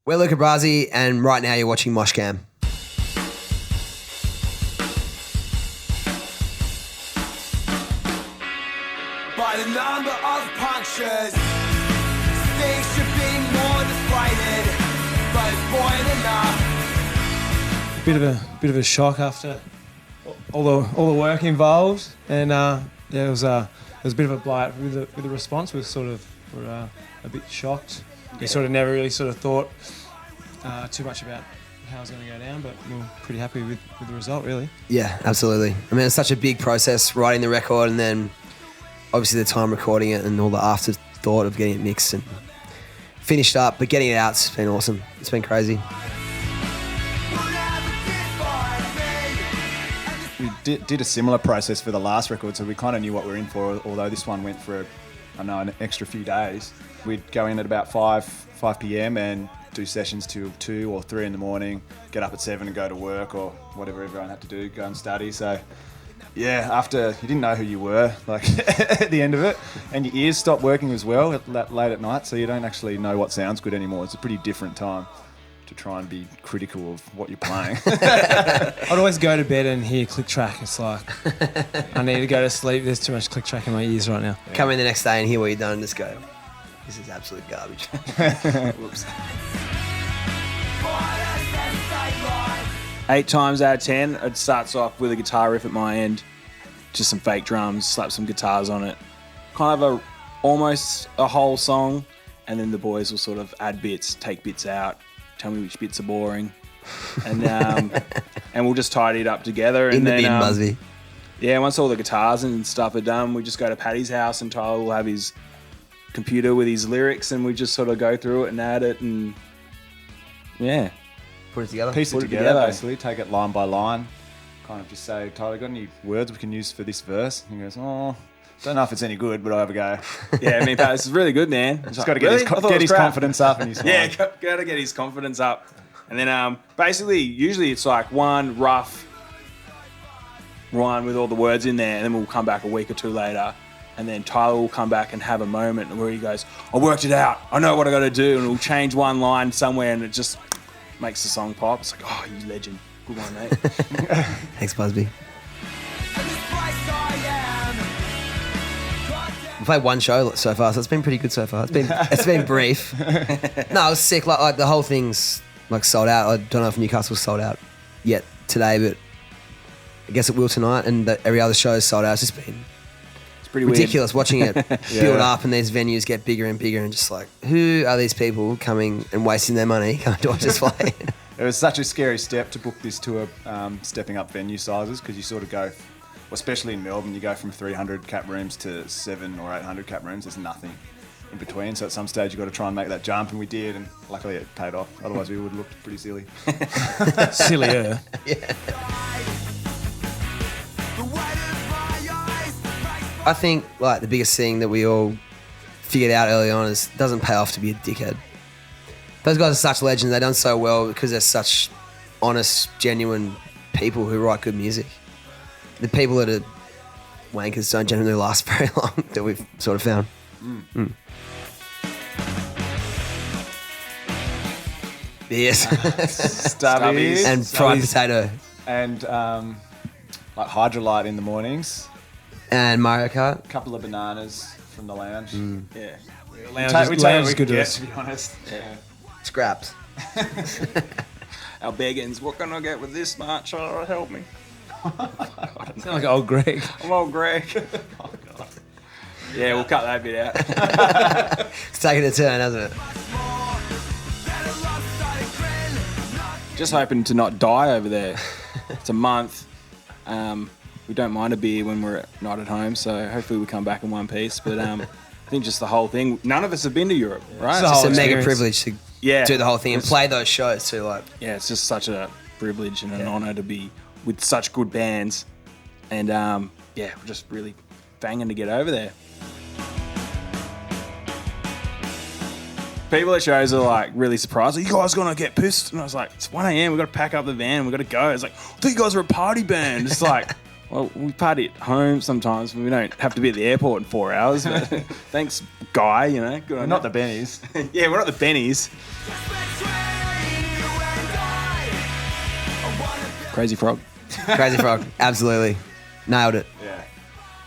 We're Luca Brasi, and right now you're watching Moshcam. By the number of punctures, things should be more divided, but it's point enough. Bit of a shock after all the work involved, and it was a bit of a blight with the response. We were a bit shocked. We sort of never really sort of thought too much about how it was going to go down, but we were pretty happy with the result, really. Yeah, absolutely. I mean, it's such a big process writing the record, and then obviously the time recording it and all the afterthought of getting it mixed and finished up, but getting it out's been awesome. It's been crazy. We did a similar process for the last record, so we kind of knew what we were in for, although this one went for, an extra few days. We'd go in at about 5 p.m. and do sessions till 2 or 3 in the morning, get up at 7 and go to work or whatever everyone had to do, go and study. So, yeah, after you didn't know who you were, like at the end of it, and your ears stopped working as well late at night, so you don't actually know what sounds good anymore. It's a pretty different time to try and be critical of what you're playing. I'd always go to bed and hear click track. It's like, I need to go to sleep. There's too much click track in my ears right now. Come in the next day and hear what you've done and just go, this is absolute garbage. Whoops. 8 times out of 10, it starts off with a guitar riff at my end, just some fake drums, slap some guitars on it. Kind of almost a whole song, and then the boys will sort of add bits, take bits out, tell me which bits are boring, and and we'll just tidy it up together. In and the then, bin, Busby. Yeah, once all the guitars and stuff are done, we just go to Paddy's house and Tyler will have his computer with his lyrics, and we just sort of go through it and add it, and yeah. Put it together. Piece it together, basically. Take it line by line. Kind of just say, Tyler, got any words we can use for this verse? And he goes, don't know if it's any good, but I'll have a go. Yeah, I mean, Pat, this is really good, man. Just got to get his confidence up. And he's yeah, got to get his confidence up. And then basically, usually it's like one rough one with all the words in there, and then we'll come back a week or two later, and then Tyler will come back and have a moment where he goes, I worked it out. I know what I got to do. And we'll change one line somewhere, and it just makes the song pop. It's like, oh, you legend. Good one, mate. Thanks, Busby. We played one show so far, so it's been pretty good so far. It's been brief. No, it was sick. Like the whole thing's like sold out. I don't know if Newcastle's sold out yet today, but I guess it will tonight. And every other show is sold out. It's just been Pretty ridiculous weird. watching it build up and these venues get bigger and bigger, and just like, who are these people coming and wasting their money coming to watch us play? It was such a scary step to book this tour, stepping up venue sizes, because you sort of go, especially in Melbourne, you go from 300 cap rooms to 700 or 800 cap rooms. There's nothing in between. So at some stage you've got to try and make that jump, and we did, and luckily it paid off. Otherwise we would have looked pretty silly. Sillier. Yeah. I think like the biggest thing that we all figured out early on is it doesn't pay off to be a dickhead. Those guys are such legends. They've done so well because they're such honest, genuine people who write good music. The people that are wankers don't generally last very long, that we've sort of found. Yes. Stubbies. And fried potato. And like Hydrolyte in the mornings. And Mario Kart. A couple of bananas from the lounge. Yeah. We take what we good can to get, us. to be honest. Yeah. Scraps. Our beggins, what can I get with this much? Oh, help me. Sound like old Greg. I'm old Greg. Oh, God. Yeah, we'll cut that bit out. It's taking a turn, hasn't it? Just hoping to not die over there. It's a month. We don't mind a beer when we're not at home, so hopefully we come back in one piece. But I think just the whole thing, none of us have been to Europe, right? It's just a mega privilege to do the whole thing and play those shows too. Like, yeah, it's just such a privilege and an honour to be with such good bands. And we're just really banging to get over there. People at shows are like really surprised. Are you guys gonna get pissed? And I was like, it's 1 a.m. We've got to pack up the van. We've got to go. It's like, I thought you guys were a party band. It's like, well, we party at home sometimes. We don't have to be at the airport in 4 hours. But thanks, Guy. You know, good on Not you. the Bennies. Yeah, we're not the Bennies. Betray Crazy Frog. Crazy Frog. Absolutely. Nailed it. Yeah,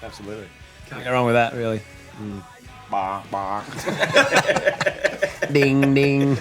absolutely. Can't go wrong with that, really. Bah, bah. Ding, ding.